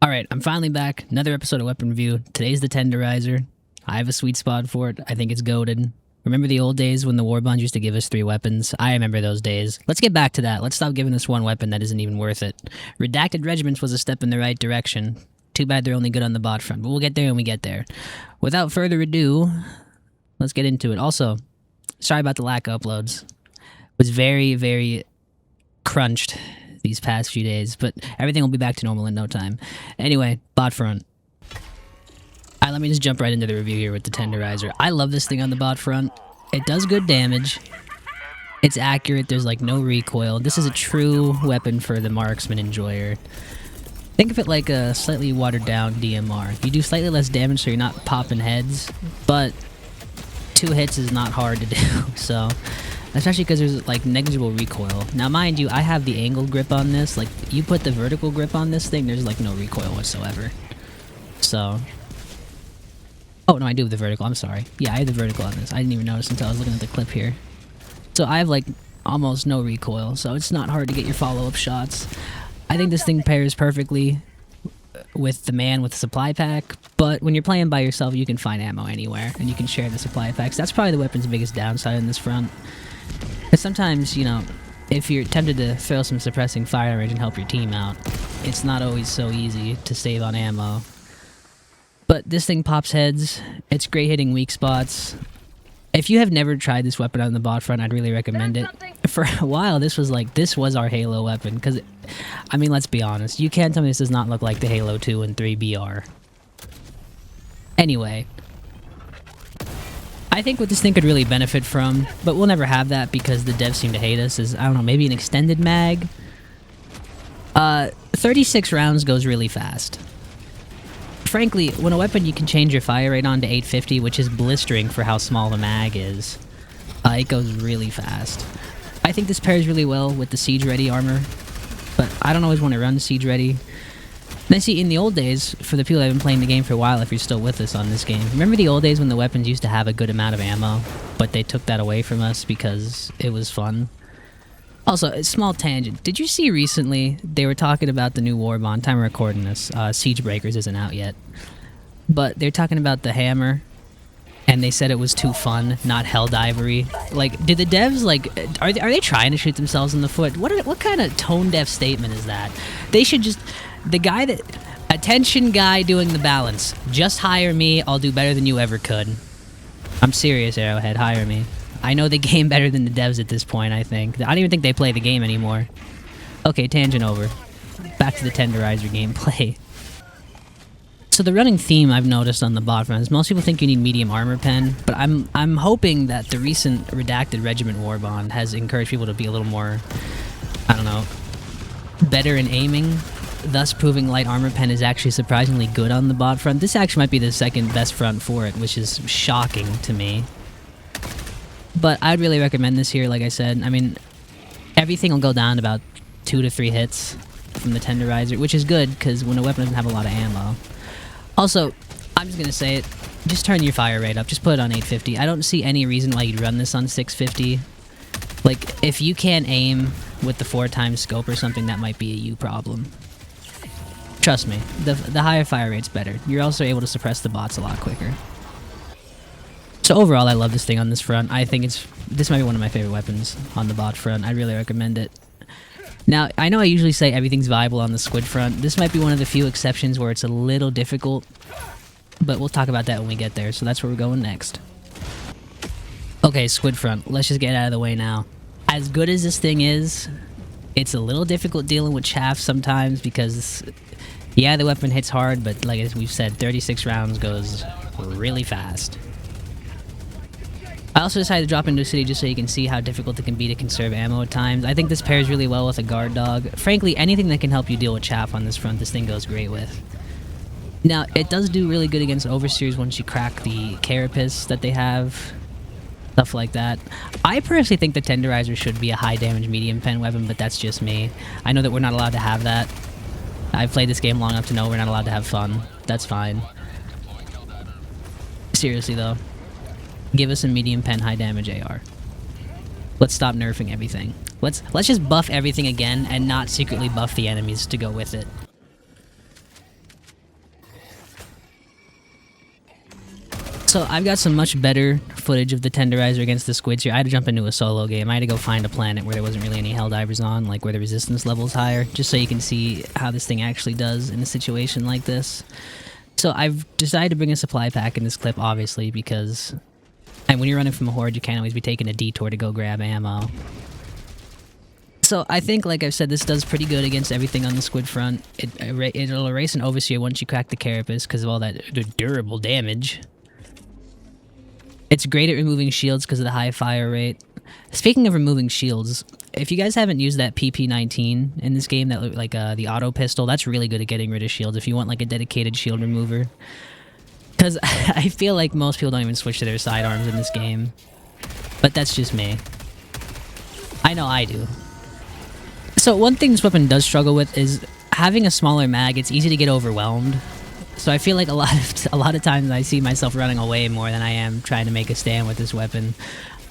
Alright, I'm finally back. Another episode of Weapon Review. Today's the Tenderizer. I have a sweet spot for it. I think it's goated. Remember the old days when the war bonds used to give us 3 weapons? I remember those days. Let's get back to that. Let's stop giving us one weapon that isn't even worth it. Redacted Regiments was a step in the right direction. Too bad they're only good on the bot front, but we'll get there when we get there. Without further ado, let's get into it. Also, sorry about the lack of uploads. Was very, very crunched these past few days, but everything will be back to normal in no time. Anyway, bot front. Alright, let me just jump right into the review here with the Tenderizer. I love this thing on the bot front. It does good damage. It's accurate, there's like no recoil. This is a true weapon for the marksman enjoyer. Think of it like a slightly watered down DMR. You do slightly less damage so you're not popping heads, but 2 hits is not hard to do, so... Especially because there's like negligible recoil. Now mind you, I have the angled grip on this. Like, you put the vertical grip on this thing, there's like no recoil whatsoever. So... Oh, no, I do have the vertical, I'm sorry. Yeah, I have the vertical on this. I didn't even notice until I was looking at the clip here. So I have like almost no recoil, so it's not hard to get your follow-up shots. I think this thing pairs perfectly with the man with the supply pack, but when you're playing by yourself, you can find ammo anywhere, and you can share the supply packs. That's probably the weapon's biggest downside in this front. But sometimes, you know, if you're tempted to throw some suppressing fire range and help your team out, it's not always so easy to save on ammo. But this thing pops heads. It's great hitting weak spots. If you have never tried this weapon on the bot front, I'd really recommend it. For a while, this was our Halo weapon, because, I mean, let's be honest. You can't tell me this does not look like the Halo 2 and 3 BR. Anyway. I think what this thing could really benefit from, but we'll never have that because the devs seem to hate us, is, I don't know, maybe an extended mag? 36 rounds goes really fast. Frankly, when a weapon you can change your fire rate on to 850, which is blistering for how small the mag is, it goes really fast. I think this pairs really well with the Siege Ready armor, but I don't always want to run Siege Ready. Then see, in the old days, for the people that have been playing the game for a while, if you're still with us on this game, remember the old days when the weapons used to have a good amount of ammo, but they took that away from us because it was fun? Also, a small tangent. Did you see recently, they were talking about the new Warbond, time of recording this, Siege Breakers isn't out yet, but they're talking about the hammer, and they said it was too fun, not Helldivery. Like, did the devs, like, are they trying to shoot themselves in the foot? What kind of tone-deaf statement is that? They should just... The guy that... Attention guy doing the balance. Just hire me, I'll do better than you ever could. I'm serious, Arrowhead, hire me. I know the game better than the devs at this point, I think. I don't even think they play the game anymore. Okay, tangent over. Back to the Tenderizer gameplay. So the running theme I've noticed on the bot front is most people think you need medium armor pen, but I'm hoping that the recent Redacted Regiment Warbond has encouraged people to be a little more, I don't know, better in aiming, thus proving light armor pen is actually surprisingly good on the bot front. This actually might be the second best front for it, which is shocking to me. But I'd really recommend this here, like I said. I mean, everything will go down about 2 to 3 hits from the Tenderizer, which is good, because when a weapon doesn't have a lot of ammo. Also, I'm just gonna say it, just turn your fire rate up, just put it on 850. I don't see any reason why you'd run this on 650. Like, if you can't aim with the 4x scope or something, that might be a you problem. Trust me, the higher fire rate's better. You're also able to suppress the bots a lot quicker. So overall, I love this thing on this front. I think this might be one of my favorite weapons on the bot front. I really recommend it. Now, I know I usually say everything's viable on the squid front. This might be one of the few exceptions where it's a little difficult, but we'll talk about that when we get there, so that's where we're going next. Okay, squid front. Let's just get out of the way now. As good as this thing is, it's a little difficult dealing with chaff sometimes because, yeah, the weapon hits hard, but like as we've said, 36 rounds goes really fast. I also decided to drop into a city just so you can see how difficult it can be to conserve ammo at times. I think this pairs really well with a guard dog. Frankly, anything that can help you deal with chaff on this front, this thing goes great with. Now, it does do really good against overseers once you crack the carapace that they have. Stuff like that. I personally think the Tenderizer should be a high damage medium pen weapon, but that's just me. I know that we're not allowed to have that. I've played this game long enough to know we're not allowed to have fun. That's fine. Seriously though. Give us a medium pen high damage AR. Let's stop nerfing everything. Let's just buff everything again and not secretly buff the enemies to go with it. So I've got some much better footage of the Tenderizer against the squids here. I had to jump into a solo game. I had to go find a planet where there wasn't really any Helldivers on, like where the resistance level is higher, just so you can see how this thing actually does in a situation like this. So I've decided to bring a supply pack in this clip, obviously, because when you're running from a horde, you can't always be taking a detour to go grab ammo. So I think, like I've said, this does pretty good against everything on the squid front. It'll erase an overseer once you crack the carapace because of all that durable damage. It's great at removing shields because of the high fire rate. Speaking of removing shields, if you guys haven't used that PP-19 in this game, that like the auto pistol, that's really good at getting rid of shields if you want like a dedicated shield remover. Because I feel like most people don't even switch to their sidearms in this game. But that's just me. I know I do. So one thing this weapon does struggle with is having a smaller mag. It's easy to get overwhelmed. So I feel like a lot of times I see myself running away more than I am trying to make a stand with this weapon.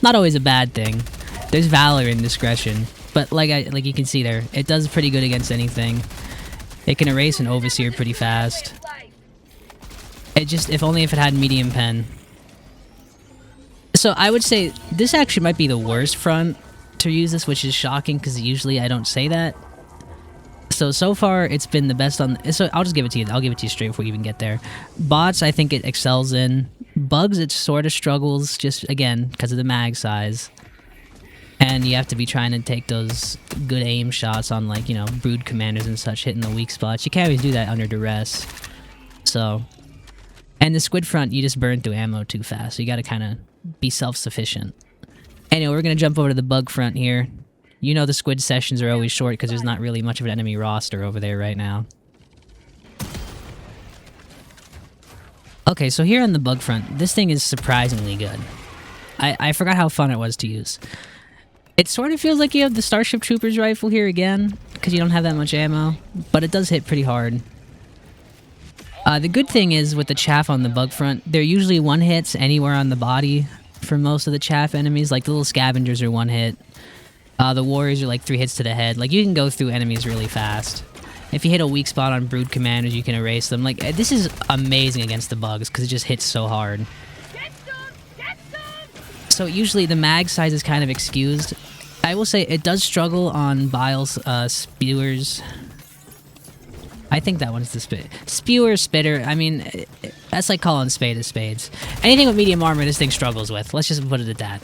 Not always a bad thing. There's valor in discretion, but like you can see there, it does pretty good against anything. It can erase an overseer pretty fast. It just, if only if it had medium pen. So I would say this actually might be the worst front to use this, which is shocking because usually I don't say that. So far, it's been the best on... So I'll just give it to you. I'll give it to you straight before we even get there. Bots, I think it excels in. Bugs, it sort of struggles, just, again, because of the mag size. And you have to be trying to take those good aim shots on, like, you know, brood commanders and such, hitting the weak spots. You can't always do that under duress. So... And the squid front, you just burn through ammo too fast, so you gotta kind of be self-sufficient. Anyway, we're gonna jump over to the bug front here. You know the squid sessions are always short because there's not really much of an enemy roster over there right now. Okay, so here on the bug front, this thing is surprisingly good. I forgot how fun it was to use. It sort of feels like you have the Starship Troopers rifle here again, because you don't have that much ammo, but it does hit pretty hard. The good thing is with the chaff on the bug front, they're usually one hits anywhere on the body for most of the chaff enemies. Like the little scavengers are one hit. The warriors are like 3 hits to the head. Like you can go through enemies really fast. If you hit a weak spot on brood commanders, you can erase them. Like this is amazing against the bugs because it just hits so hard. So usually the mag size is kind of excused. I will say it does struggle on Bile's spewers. I think that one's the spewer, spitter. I mean, that's like calling spade as spades. Anything with medium armor, this thing struggles with. Let's just put it at that.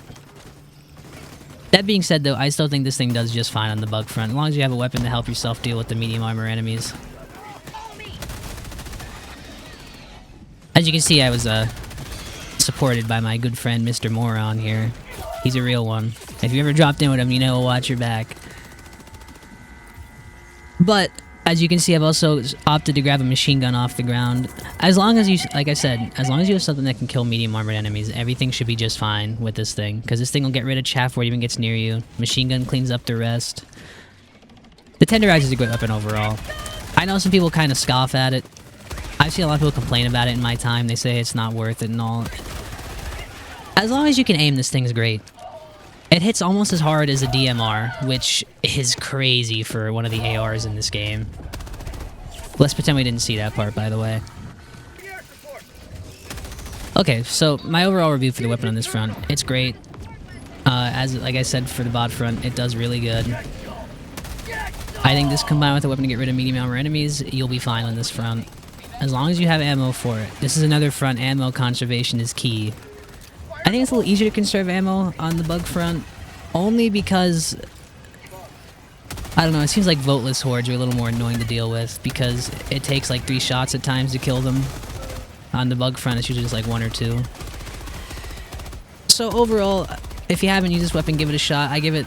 That being said, though, I still think this thing does just fine on the bug front, as long as you have a weapon to help yourself deal with the medium armor enemies. As you can see, I was supported by my good friend Mr. Moron here. He's a real one. If you ever dropped in with him, you know he'll watch your back. But as you can see, I've also opted to grab a machine gun off the ground. As long as you, like I said, as long as you have something that can kill medium armored enemies, everything should be just fine with this thing. Because this thing will get rid of chaff before it even gets near you. Machine gun cleans up the rest. The Tenderizer is a great weapon overall. I know some people kind of scoff at it. I've seen a lot of people complain about it in my time. They say it's not worth it and all. As long as you can aim, this thing's great. It hits almost as hard as a DMR, which is crazy for one of the ARs in this game. Let's pretend we didn't see that part, by the way. Okay, so my overall review for the weapon on this front, it's great. Like I said, for the bot front, it does really good. I think this combined with a weapon to get rid of medium armor enemies, you'll be fine on this front. As long as you have ammo for it. This is another front, ammo conservation is key. I think it's a little easier to conserve ammo on the bug front, only because, I don't know, it seems like voteless hordes are a little more annoying to deal with, because it takes like 3 shots at times to kill them. On the bug front, it's usually just like 1 or 2. So overall, if you haven't used this weapon, give it a shot. I give it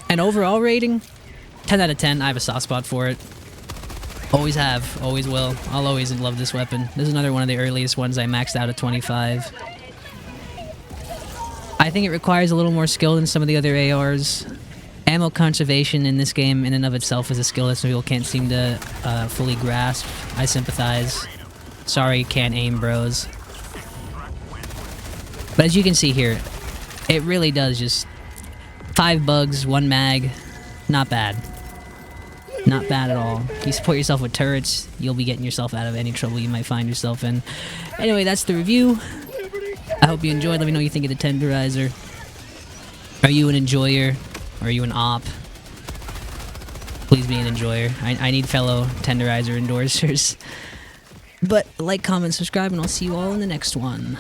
an overall rating, 10 out of 10. I have a soft spot for it. Always have, always will. I'll always love this weapon. This is another one of the earliest ones I maxed out at 25. I think it requires a little more skill than some of the other ARs. Ammo conservation in this game in and of itself is a skill that some people can't seem to fully grasp. I sympathize. Sorry, can't aim, bros. But as you can see here, it really does just 5 bugs, 1 mag. Not bad. Not bad at all. If you support yourself with turrets, you'll be getting yourself out of any trouble you might find yourself in. Anyway, that's the review. I hope you enjoyed. Let me know what you think of the Tenderizer. Are you an enjoyer? Are you an op? Please be an enjoyer. I need fellow Tenderizer endorsers. But like, comment, subscribe, and I'll see you all in the next one.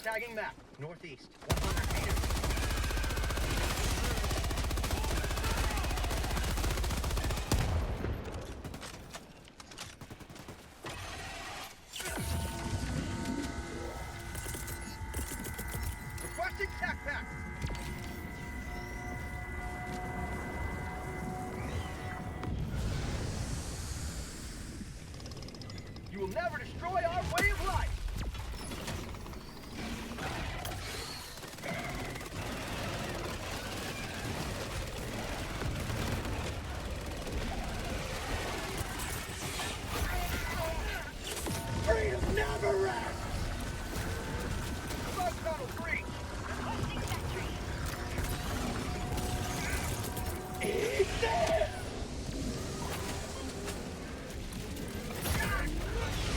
Tagging map, northeast, 100 meters. Requesting tac pack. You will never destroy our way of life. Freedom never rests! Bug tunnel breach! I'm hosting sentry! Easy!